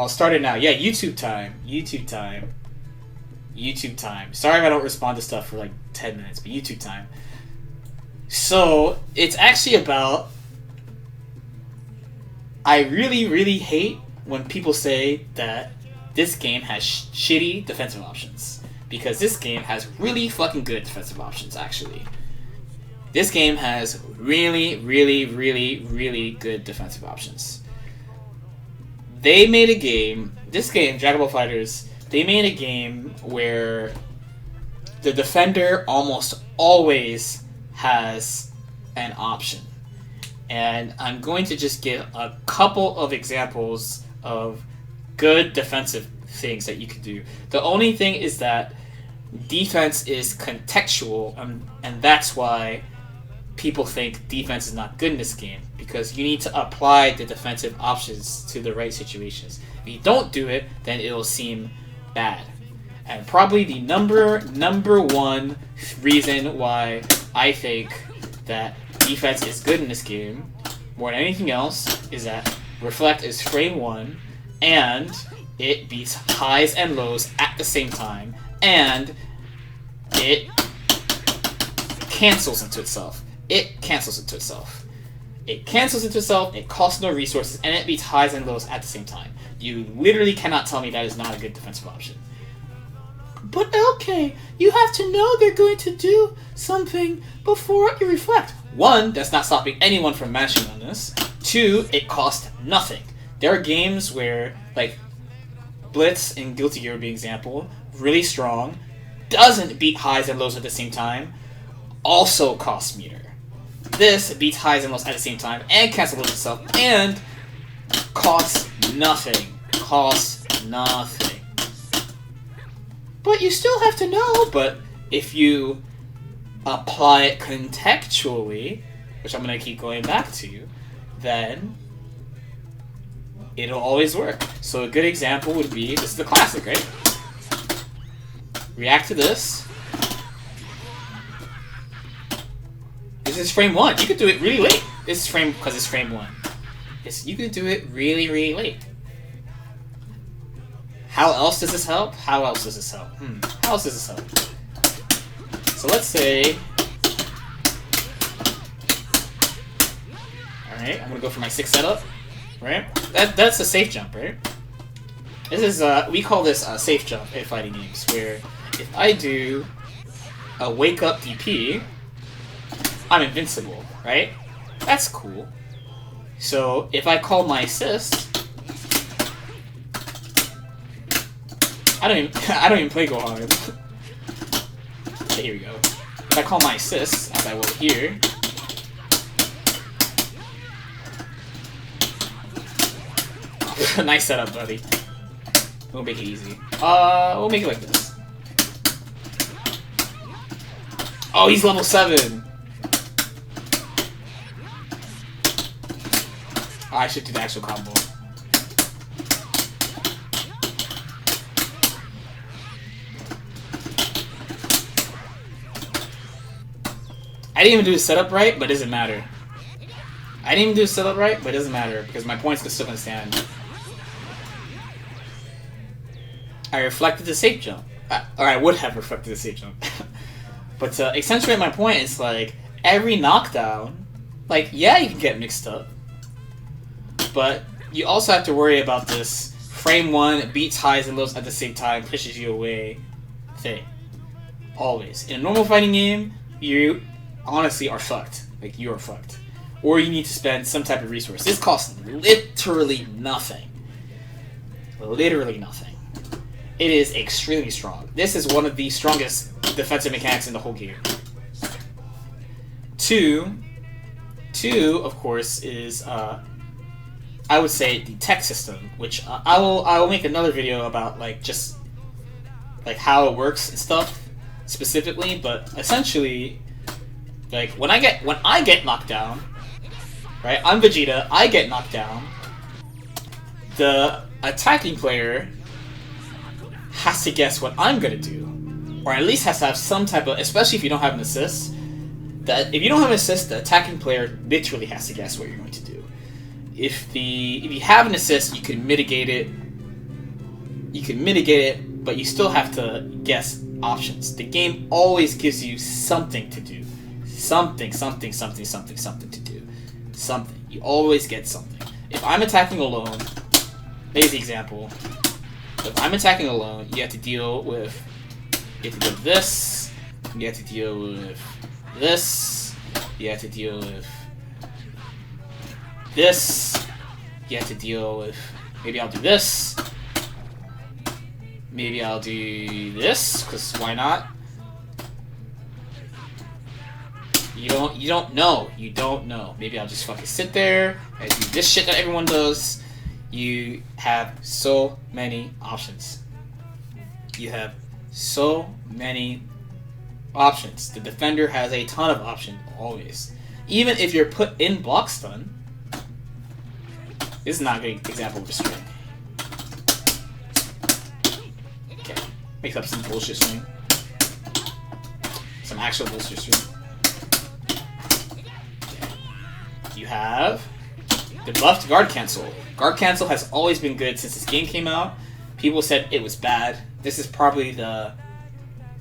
I'll start it now. Yeah, YouTube time. YouTube time. YouTube time. Sorry if I don't respond to stuff for like 10 minutes, but YouTube time. So, it's actually about... I really, really hate when people say that this game has shitty defensive options. Because this game has really fucking good defensive options, actually. This game has really, really, really, really good defensive options. They made a game... This game, Dragon Ball FighterZ, they made a game where the defender almost always has an option. And I'm going to just give a couple of examples of good defensive things that you can do. The only thing is that defense is contextual, and that's why people think defense is not good in this game, because you need to apply the defensive options to the right situations. If you don't do it, then it'll seem bad. And probably the number one reason why I think that defense is good in this game, more than anything else, is that Reflect is frame 1, and it beats highs and lows at the same time, and it cancels into itself. It cancels into itself. It cancels into itself, it costs no resources, and it beats highs and lows at the same time. You literally cannot tell me that is not a good defensive option. But okay, you have to know they're going to do something before you reflect. 1, that's not stopping anyone from mashing on this. 2, it costs nothing. There are games where, like, Blitz and Guilty Gear would be an example, really strong, doesn't beat highs and lows at the same time, also costs meter. This beats highs and lows at the same time, and cancels itself, and costs nothing. Costs nothing. But you still have to know, but if you apply it contextually, which I'm going to keep going back to, then it'll always work. So a good example would be, this is the classic, right? React to this. This is frame 1. You could do it really late. This is frame, because it's frame 1. You could do it really, really late. How else does this help? How else does this help? How else does this help? So let's say... Alright, I'm going to go for my 6 setup. Right? That's a safe jump, right? This is, we call this a safe jump in fighting games, where if I do a wake up DP, I'm invincible, right? That's cool. So if I call my assist, I don't even play Gohan. Okay, here we go. If I call my assist, as I will here, nice setup, buddy. We'll make it easy. We'll make it like this. Oh, he's level 7. Oh, I should do the actual combo. I didn't even do the setup right, but it doesn't matter. I didn't even do the setup right, but it doesn't matter, because my points are still gonna stand. I reflected the safe jump. Or I would have reflected the safe jump. But to accentuate my point, it's like, every knockdown, like, yeah, you can get mixed up. But you also have to worry about this frame 1 beats highs and lows at the same time, pushes you away thing. Always. In a normal fighting game, you honestly are fucked. Like, you are fucked. Or you need to spend some type of resource. This costs literally nothing. Literally nothing. It is extremely strong. This is one of the strongest defensive mechanics in the whole game. Two, of course, is I would say the tech system, which I will make another video about, like, just like how it works and stuff specifically. But essentially, like, when I get knocked down, right? I'm Vegeta. I get knocked down. The attacking player has to guess what I'm gonna do, or at least has to have some type of, especially if you don't have an assist. That if you don't have an assist, the attacking player literally has to guess what you're going to do. If you have an assist, you can mitigate it you can mitigate it, but you still have to guess options. The game always gives you something to do. Something to do. Something. You always get something. If I'm attacking alone, here's the example. If I'm attacking alone, you have to deal with this. You have to deal with this. You have to deal with this. You have to deal with... Maybe I'll do this. Maybe I'll do this, because why not? You don't know. You don't know. Maybe I'll just fucking sit there and do this shit that everyone does. You have so many options. You have so many options. The defender has a ton of options, always. Even if you're put in block stun, this is not a good example of a string. Okay, make up some bullshit string. Some actual bullshit string. You have the buffed guard cancel. Guard cancel has always been good since this game came out. People said it was bad. This is probably the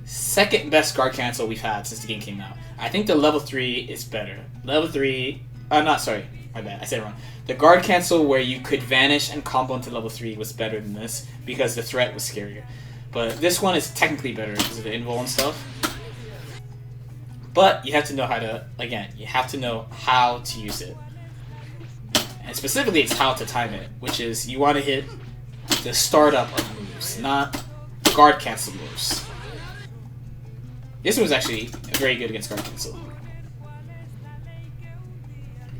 second best guard cancel we've had since the game came out. I think the level 3 is better. Level 3... sorry. My bad. I said it wrong. The guard cancel where you could vanish and combo into level 3 was better than this because the threat was scarier. But this one is technically better because of the invul and stuff. But you have to know how to... Again, you have to know how to use it. And specifically, it's how to time it, which is you want to hit the startup of moves, not guard cancel moves. This one was actually very good against guard cancel.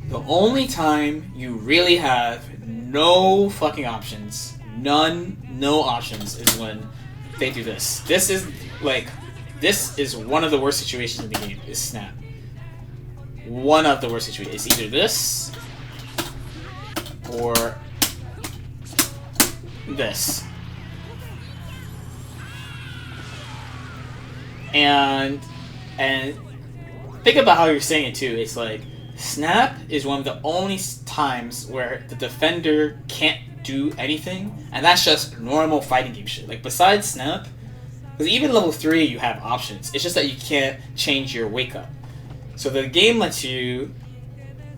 The only time you really have no fucking options, no options, is when they do this. This is one of the worst situations in the game, is snap. One of the worst situations. It's either this or this. And think about how you're saying it too. It's like snap is one of the only times where the defender can't do anything, and that's just normal fighting game shit. Like besides snap, because even level 3 you have options. It's just that you can't change your wake up. So the game lets you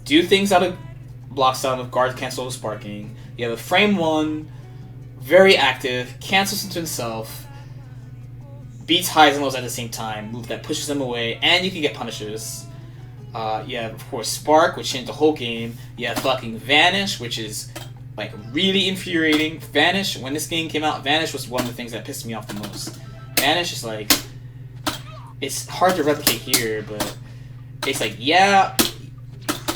do things out of block stun with guard cancel sparking. You have a frame 1, very active, cancels into himself, beats highs and lows at the same time, move that pushes them away, and you can get punishes. You have, of course, Spark, which changed the whole game. You have fucking Vanish, which is like really infuriating. Vanish, when this game came out, Vanish was one of the things that pissed me off the most. Vanish is like, it's hard to replicate here, but it's like, yeah,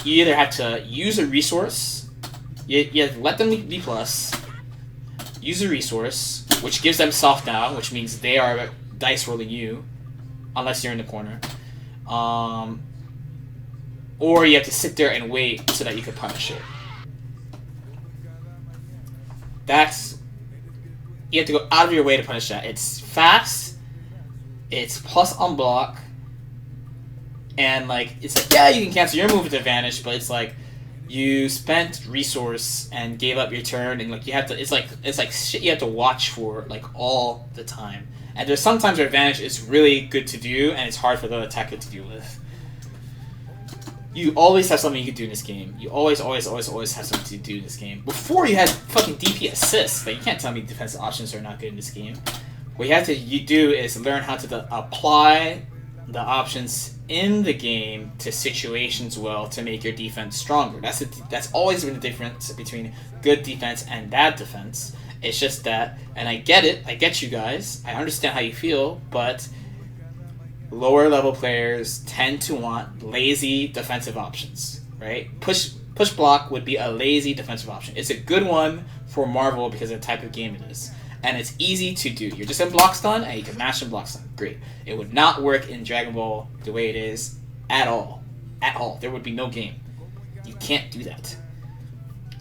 you either have to use a resource, you have to let them be plus, use a resource, which gives them soft now, which means they are dice rolling you, unless you're in the corner. Or you have to sit there and wait so that you can punish it. You have to go out of your way to punish that. It's fast, it's plus on block, and like it's like, yeah, you can cancel your move with advantage, but it's like you spent resource and gave up your turn, and like you have to. It's like shit you have to watch for like all the time. And there's sometimes where advantage is really good to do, and it's hard for the attacker to deal with. You always have something you can do in this game. You always have something to do in this game. Before you had fucking Dbfz. Like, you can't tell me defensive options are not good in this game. What you do is learn how to apply the options in the game to situations well to make your defense stronger. That's always been the difference between good defense and bad defense. It's just that, and I get it. I get you guys. I understand how you feel, but lower level players tend to want lazy defensive options, right? Push block would be a lazy defensive option. It's a good one for Marvel because of the type of game it is. And it's easy to do. You're just in block stun and you can mash in block stun. Great. It would not work in Dragon Ball the way it is at all. At all. There would be no game. You can't do that.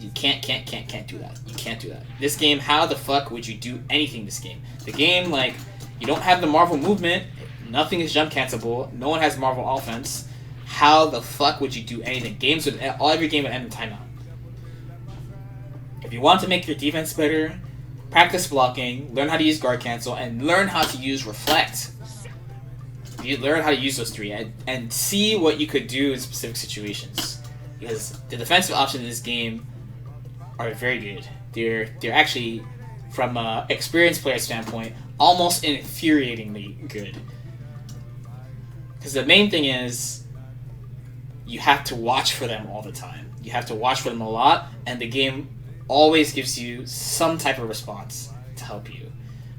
You can't do that. You can't do that. This game, how the fuck would you do anything in this game? The game, like, you don't have the Marvel movement. Nothing is jump cancelable. No one has Marvel offense. How the fuck would you do anything? Every game would end in timeout. If you want to make your defense better, practice blocking, learn how to use guard cancel, and learn how to use reflect. You learn how to use those three and see what you could do in specific situations. Because the defensive options in this game are very good. They're actually, from an experienced player standpoint, almost infuriatingly good. Because the main thing is, you have to watch for them all the time. You have to watch for them a lot, and the game always gives you some type of response to help you.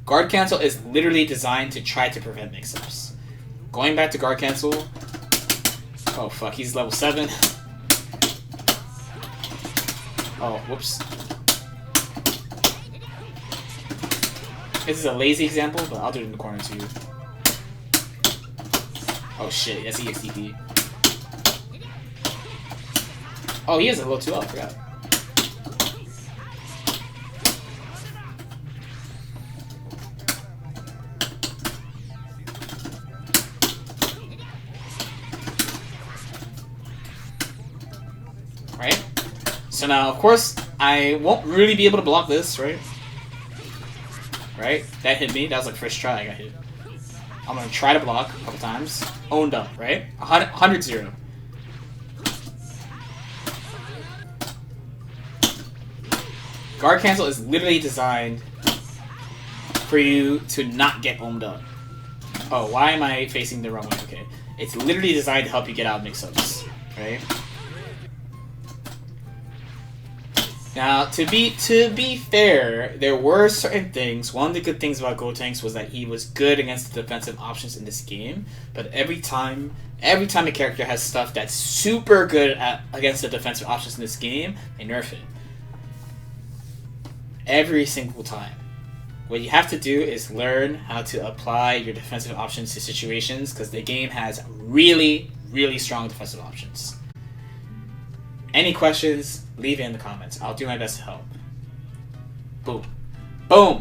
Guard cancel is literally designed to try to prevent mix-ups. Going back to guard cancel. Oh fuck, he's level 7. Oh, whoops. This is a lazy example, but I'll do it in the corner too. Oh shit, that's EXDP. Oh, he has a low 2L, I forgot. Right? So now, of course, I won't really be able to block this, right? Right? That hit me. That was like first try I got hit. I'm gonna try to block a couple times. Owned up, right? 100-0. Guard cancel is literally designed for you to not get owned up. Oh, why am I facing the wrong way? Okay. It's literally designed to help you get out of mix-ups, right? Now, to be fair, there were certain things. One of the good things about Gotenks was that he was good against the defensive options in this game. But every time a character has stuff that's super good against the defensive options in this game, they nerf it. Every single time. What you have to do is learn how to apply your defensive options to situations, because the game has really, really strong defensive options. Any questions, leave it in the comments. I'll do my best to help. Boom. Boom!